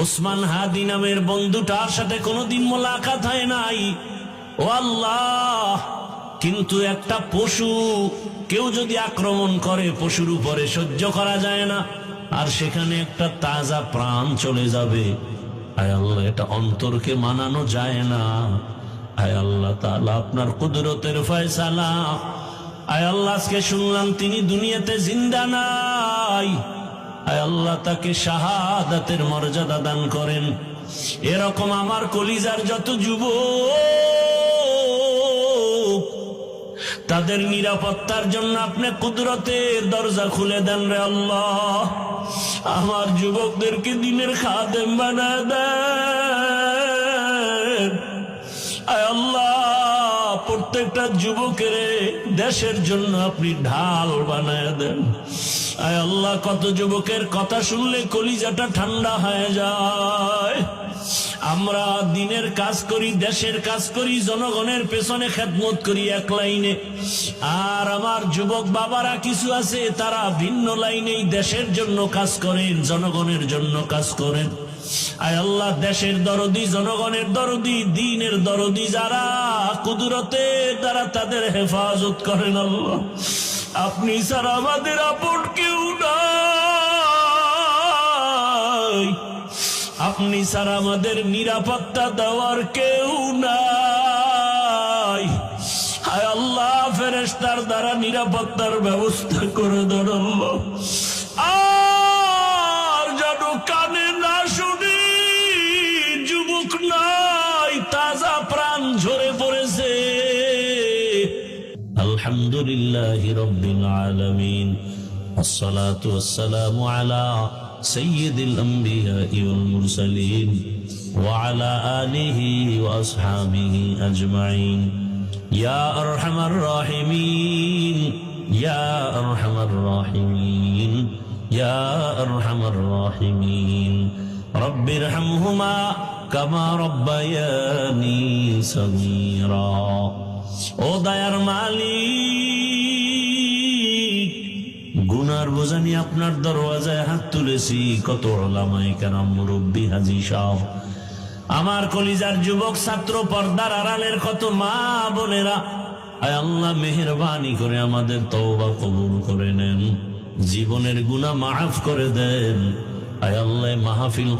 ওসমান হাদি নামের বন্ধুটার সাথে কোনোদিন মোলাকাত হয় নাই। ও আল্লাহ, কিন্তু একটা পশু কেউ যদি আক্রমণ করে পশুর উপরে সহ্য করা যায় না, আর সেখানে একটা তাজা প্রাণ চলে যাবে। আয় আল্লাহ, এটা অন্তরকে মানানো যায় না। আয় আল্লাহ তাআলা, আপনার কুদরতের ফয়সালা। আয় আল্লাহ, আজকে শুনলাম তিনি দুনিয়াতে জিন্দা নাই। আয় আল্লাহ, তাকে শাহাদাতের মর্যাদা দান করেন। এরকম আমার কলিজার যত যুবক, তাদের নিরাপত্তার জন্য আপনি কুদরতের দরজা খুলে দেন রে আল্লাহ। আমার যুবকদেরকে দিনের খাদেম বানায় দেন। আয় আল্লাহ, প্রত্যেকটা যুবকের দেশের জন্য আপনি ঢাল বানায় দেন। আয় আল্লাহ, কত যুবকের কথা শুনলে কলিজাটা ঠান্ডা হয়ে যায়। আমরা দিনের কাজ করি, দেশের কাজ করি, জনগণের পেছনে খেদমত করি এক লাইনে, আর আমার যুবক বাবারা কিছু আছে তারা ভিন্ন লাইনেই দেশের জন্য কাজ করেন, জনগণের জন্য কাজ করেন। আয় আল্লাহ, দেশের দরদি, জনগণের দরদি, দ্বীনের দরদি যারা, কুদরতের দ্বারা তাদের হেফাজত করেন আল্লাহ। আপনি ছাড়া আমাদের আপন কেউ নাই, আপনি ছাড়া আমাদের নিরাপত্তা দেওয়ার কেউ নাই। হায় আল্লাহ, ফেরেশতার দ্বারা নিরাপত্তার ব্যবস্থা করে দেন আল্লাহ। আর যেন কানে না শুনি, যুবক নাই, তাজা প্রাণ ঝরে পড়েছে। আলহামদুলিল্লাহি রাব্বিল আলামিন, আসসালাতু ওয়াসসালামু আলা সাইয়্যিদিল আমবিয়াই ওয়াল মুরসালিন ওয়া আলা আলিহি ওয়া আসহাবিহি আজমাইন। ইয়া আরহামার রাহিমিন, ইয়া আরহামার রাহিমিন, ইয়া আরহামার রাহিমিন। রব্বিরহামহুমা কামা রাব্বায়ানি সগীরা। ও দয়ার মালিক, গুনার বোঝা নিয়ে আপনার দরওয়াজায় হাত তুলেছি। কত উলামায়ে কেরাম, মুরব্বী, হাজী সাহেব, আমার কলিজার যুবক ছাত্র, পর্দার আড়ালের কত মা বোনেরা, আয় আল্লাহ মেহেরবানি করে আমাদের তওবা কবুল করে নেন, জীবনের গুনাহ মাফ করে দেন। আয় আল্লাহ, মাহফিল